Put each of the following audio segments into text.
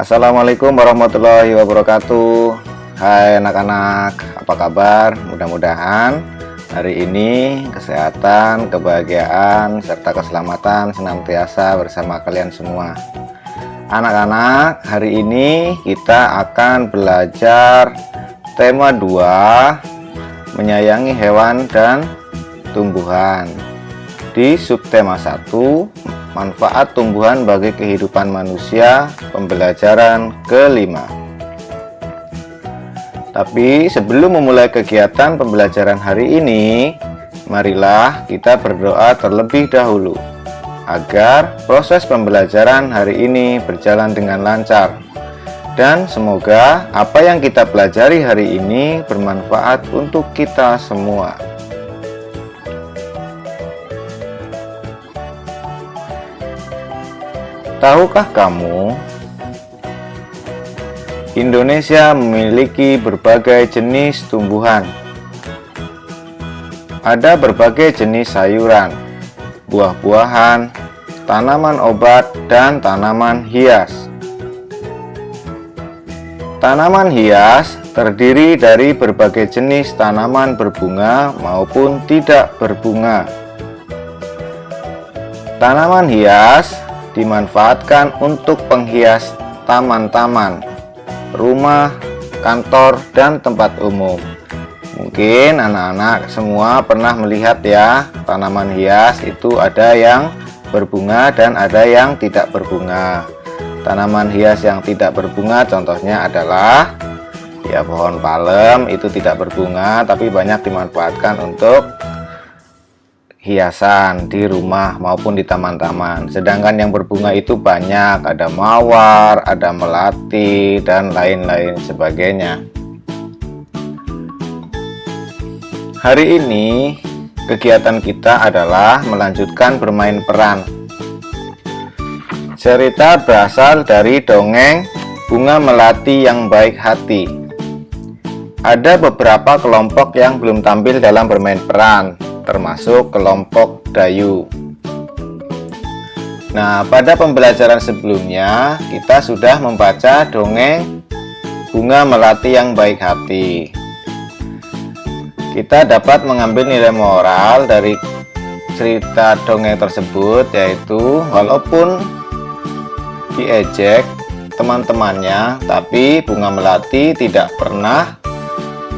Assalamualaikum warahmatullahi wabarakatuh. Hai anak-anak, apa kabar? Mudah-mudahan hari ini kesehatan, kebahagiaan, serta keselamatan senantiasa bersama kalian semua. Anak-anak, hari ini kita akan belajar tema 2, menyayangi hewan dan tumbuhan. Di subtema 1, manfaat tumbuhan bagi kehidupan manusia, pembelajaran kelima. Tapi sebelum memulai kegiatan pembelajaran hari ini, marilah kita berdoa terlebih dahulu agar proses pembelajaran hari ini berjalan dengan lancar, dan semoga apa yang kita pelajari hari ini bermanfaat untuk kita semua. Tahukah kamu, Indonesia memiliki berbagai jenis tumbuhan. Ada berbagai jenis sayuran, buah-buahan, tanaman obat, dan tanaman hias. Tanaman hias terdiri dari berbagai jenis tanaman berbunga maupun tidak berbunga. Tanaman hias dimanfaatkan untuk penghias taman-taman, rumah, kantor, dan tempat umum. Mungkin anak-anak semua pernah melihat ya, tanaman hias itu ada yang berbunga dan ada yang tidak berbunga. Tanaman hias yang tidak berbunga contohnya adalah ya pohon palem, itu tidak berbunga tapi banyak dimanfaatkan untuk hiasan di rumah maupun di taman-taman. Sedangkan yang berbunga itu banyak, ada mawar, ada melati, dan lain-lain sebagainya. Hari ini kegiatan kita adalah melanjutkan bermain peran. Cerita berasal dari dongeng Bunga Melati yang Baik Hati. Ada beberapa kelompok yang belum tampil dalam bermain peran, termasuk kelompok Dayu. Nah, pada pembelajaran sebelumnya kita sudah membaca dongeng Bunga Melati yang Baik Hati. Kita dapat mengambil nilai moral dari cerita dongeng tersebut, yaitu walaupun diejek teman-temannya, tapi Bunga Melati tidak pernah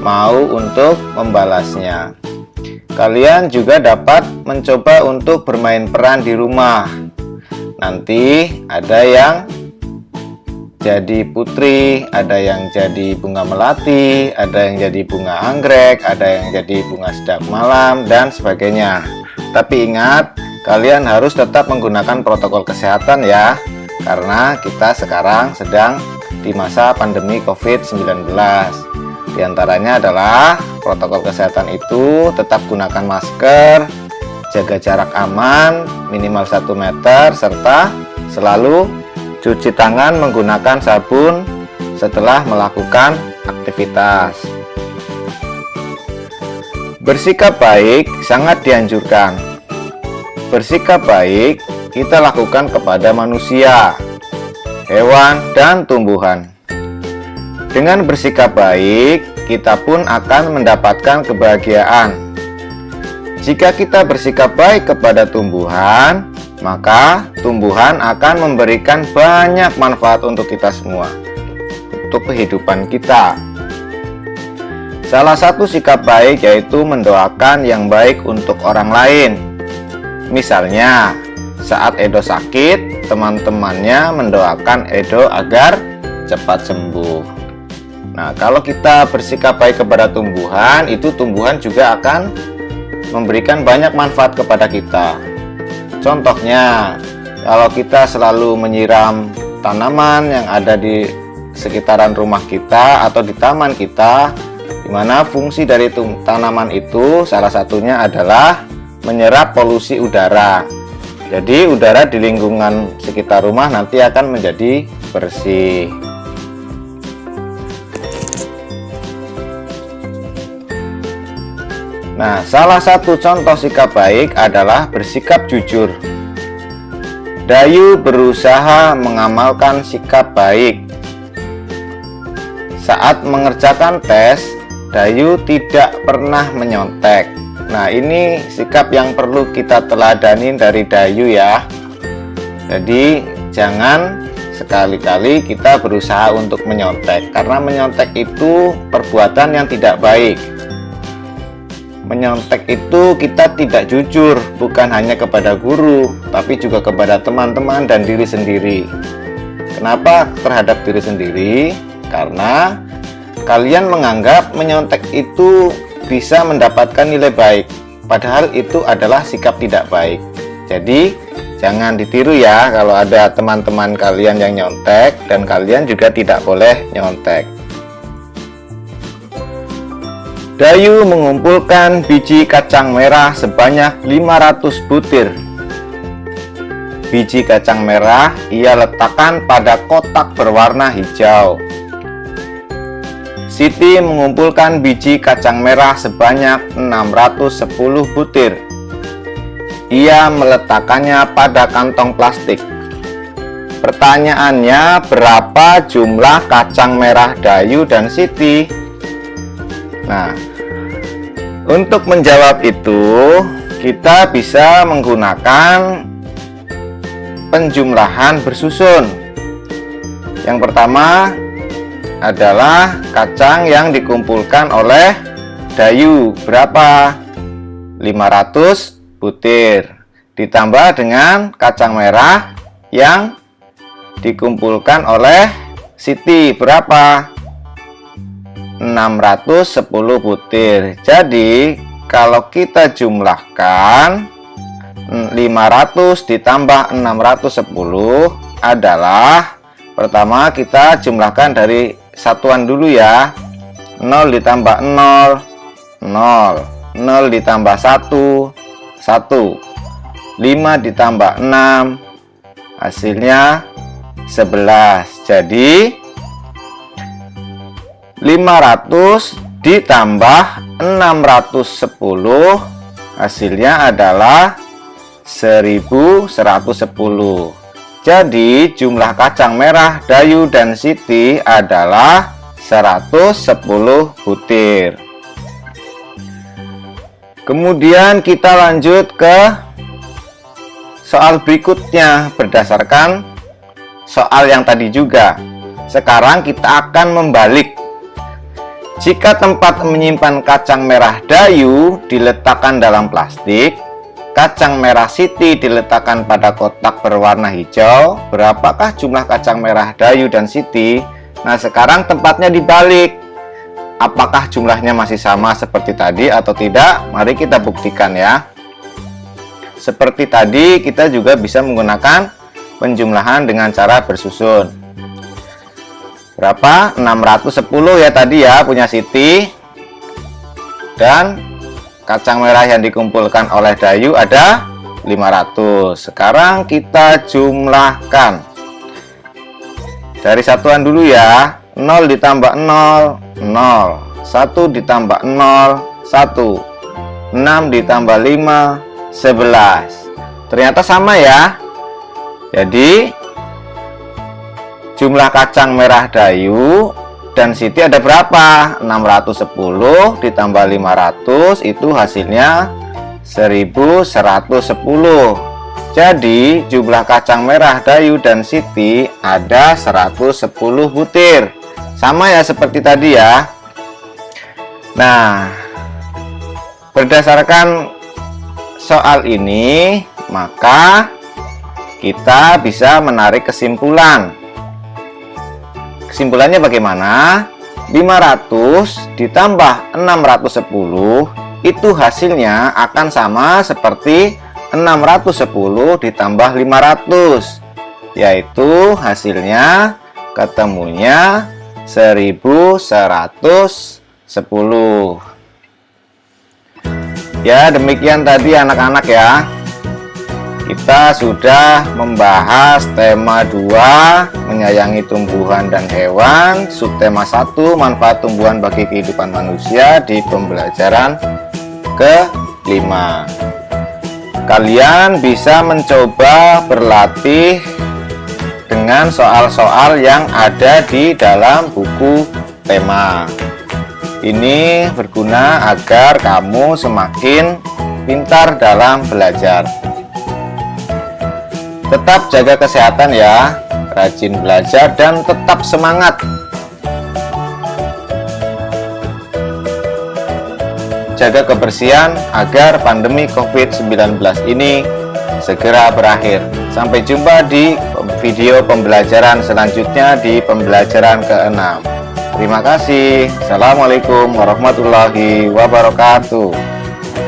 mau untuk membalasnya. Kalian juga dapat mencoba untuk bermain peran di rumah. Nanti ada yang jadi putri, ada yang jadi bunga melati, ada yang jadi bunga anggrek, ada yang jadi bunga sedap malam, dan sebagainya. Tapi ingat, kalian harus tetap menggunakan protokol kesehatan ya, karena kita sekarang sedang di masa pandemi COVID-19. Di antaranya adalah protokol kesehatan itu tetap gunakan masker, jaga jarak aman minimal 1 meter, serta selalu cuci tangan menggunakan sabun setelah melakukan aktivitas. Bersikap baik sangat dianjurkan. Bersikap baik kita lakukan kepada manusia, hewan, dan tumbuhan. Dengan bersikap baik, kita pun akan mendapatkan kebahagiaan. Jika kita bersikap baik kepada tumbuhan, maka tumbuhan akan memberikan banyak manfaat untuk kita semua, untuk kehidupan kita. Salah satu sikap baik yaitu mendoakan yang baik untuk orang lain. Misalnya, saat Edo sakit, teman-temannya mendoakan Edo agar cepat sembuh. Nah, kalau kita bersikap baik kepada tumbuhan, itu tumbuhan juga akan memberikan banyak manfaat kepada kita. Contohnya, kalau kita selalu menyiram tanaman yang ada di sekitaran rumah kita atau di taman kita, di mana fungsi dari tanaman itu salah satunya adalah menyerap polusi udara. Jadi udara di lingkungan sekitar rumah nanti akan menjadi bersih. Nah, salah satu contoh sikap baik adalah bersikap jujur. Dayu berusaha mengamalkan sikap baik. Saat mengerjakan tes, Dayu tidak pernah menyontek. Nah, ini sikap yang perlu kita teladani dari Dayu ya. Jadi, jangan sekali-kali kita berusaha untuk menyontek, karena menyontek itu perbuatan yang tidak baik. Menyontek itu kita tidak jujur, bukan hanya kepada guru, tapi juga kepada teman-teman dan diri sendiri. Kenapa terhadap diri sendiri? Karena kalian menganggap menyontek itu bisa mendapatkan nilai baik, padahal itu adalah sikap tidak baik. Jadi, jangan ditiru ya kalau ada teman-teman kalian yang nyontek, dan kalian juga tidak boleh nyontek. Dayu mengumpulkan biji kacang merah sebanyak 500 butir. Biji kacang merah ia letakkan pada kotak berwarna hijau. Siti mengumpulkan biji kacang merah sebanyak 610 butir. Ia meletakkannya pada kantong plastik. Pertanyaannya, berapa jumlah kacang merah Dayu dan Siti? Nah, untuk menjawab itu, kita bisa menggunakan penjumlahan bersusun. Yang pertama adalah kacang yang dikumpulkan oleh Dayu. Berapa? 500 butir. Ditambah dengan kacang merah yang dikumpulkan oleh Siti. Berapa? 610 butir. Jadi kalau kita jumlahkan 500 ditambah 610 adalah, pertama kita jumlahkan dari satuan dulu ya. 0 ditambah 0, 0. 0 ditambah 1, 1. 5 ditambah 6, hasilnya 11. Jadi 500 ditambah 610 hasilnya adalah 1110. Jadi jumlah kacang merah Dayu dan Siti adalah 110 butir. Kemudian kita lanjut ke soal berikutnya berdasarkan soal yang tadi juga. Sekarang kita akan membalik. Jika tempat menyimpan kacang merah Dayu diletakkan dalam plastik, kacang merah Siti diletakkan pada kotak berwarna hijau, berapakah jumlah kacang merah Dayu dan Siti? Nah, sekarang tempatnya dibalik. Apakah jumlahnya masih sama seperti tadi atau tidak? Mari kita buktikan ya. Seperti tadi, kita juga bisa menggunakan penjumlahan dengan cara bersusun. Berapa? 610 ya tadi ya punya Siti. Dan kacang merah yang dikumpulkan oleh Dayu ada 500. Sekarang kita jumlahkan. Dari satuan dulu ya. 0 ditambah 0, 0. 1 ditambah 0, 1. 6 ditambah 5, 11. Ternyata sama ya. Jadi jumlah kacang merah Dayu dan Siti ada berapa? 610 ditambah 500 itu hasilnya 1110. Jadi jumlah kacang merah Dayu dan Siti ada 110 butir. Sama ya seperti tadi ya. Nah, berdasarkan soal ini maka kita bisa menarik kesimpulan. Kesimpulannya bagaimana? 500 ditambah 610 itu hasilnya akan sama seperti 610 ditambah 500, yaitu hasilnya ketemunya 1110. Ya, demikian tadi anak-anak ya. Kita sudah membahas tema 2, menyayangi tumbuhan dan hewan, subtema 1, manfaat tumbuhan bagi kehidupan manusia di pembelajaran ke-5. Kalian bisa mencoba berlatih dengan soal-soal yang ada di dalam buku tema. Ini berguna agar kamu semakin pintar dalam belajar. Tetap jaga kesehatan ya, rajin belajar dan tetap semangat. Jaga kebersihan agar pandemi COVID-19 ini segera berakhir. Sampai jumpa di video pembelajaran selanjutnya di pembelajaran ke-6. Terima kasih. Assalamualaikum warahmatullahi wabarakatuh.